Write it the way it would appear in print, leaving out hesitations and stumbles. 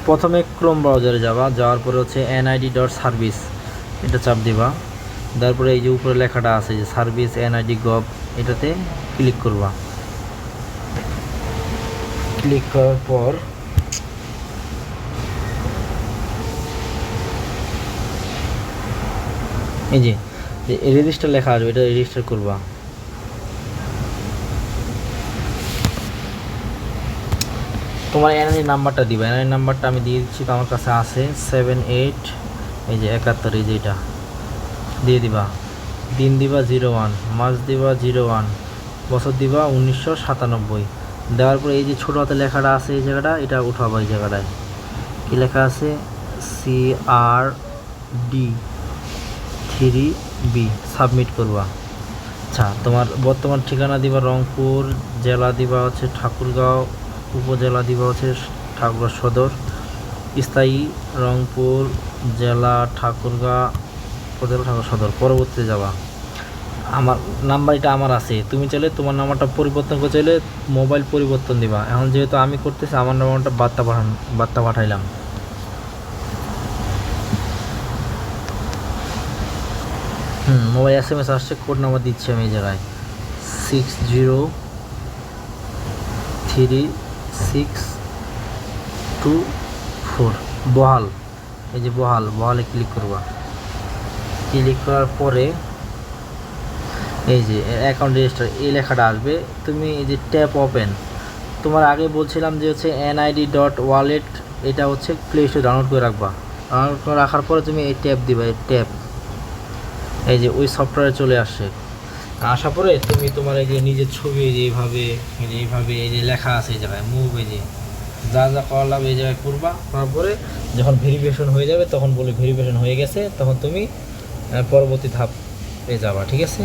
প্রথমে ক্রোম ব্রাউজারে যাওয়ার পরে হচ্ছে NID.service এটা চাপ দিবা। তারপরে এই যে উপরে লেখাটা আছে যে সার্ভিস NID gov, এটাতে ক্লিক করবা। ক্লিক করার পর এই যে রেজিস্টার লেখা আসবে, এটা রেজিস্টার করবা। তোমার NID নাম্বারটা দিবা। NID নাম্বারটা আমি দিয়ে দিচ্ছি, তো আমার কাছে আছে 78 এই যে 71, এই যে এটা দিয়ে দিবা। দিন দিবা 01, মাস দিবা 01, বছর দিবা 1997। দেওয়ার পরে এই যে ছোটো হাতে লেখাটা আছে এই জায়গাটা, এটা উঠাবা। এই জায়গাটায় কী লেখা আছে? CRD3B সাবমিট করবা। আচ্ছা, তোমার বর্তমান ঠিকানা দিবা রংপুর, জেলা দিবা হচ্ছে ঠাকুরগাঁও, উপজেলা দিবা হচ্ছে ঠাকুরগাঁও সদর, স্থায়ী রংপুর, জেলা ঠাকুরগাঁও, উপজেলা ঠাকুরগাঁও সদর। পরবর্তীতে যাবা। আমার নাম্বার এটা আমার আছে, তুমি চাইলে তোমার নাম্বারটা পরিবর্তন করে চাইলে মোবাইল পরিবর্তন দিবা। এখন যেহেতু আমি করতেছি, আমার নাম্বারটা বার্তা পাঠাইলাম। মোবাইল SMS আসছে, কোড নাম্বার দিচ্ছি আমি এই জায়গায় 603624 বহাল। এই যে বহালে ক্লিক করবা। ক্লিক করার পরে এই যে অ্যাকাউন্ট রেজিস্টার এই লেখাটা আসবে। তুমি এই যে ট্যাপ ওপেন, তোমার আগে বলছিলাম যে হচ্ছে NID.wallet, এটা হচ্ছে প্লে স্টোরে ডাউনলোড করে রাখবা। ডাউনলোড করে রাখার পরে তুমি এই ট্যাপ দিবা। এই ট্যাপ এই যে ওই সফটওয়্যারে চলে আসছে। আসার পরে তুমি তোমার এই যে নিজের ছবি এইভাবে এই যে লেখা আছে এই জায়গায় মুভ, এই যে যা করা লাগবে এই জায়গায় করবা। করার পরে যখন ভেরিফিকেশন হয়ে যাবে তখন বলে ভেরিফিকেশন হয়ে গেছে, তখন তুমি পরবর্তী ধাপে যাবা। ঠিক আছে।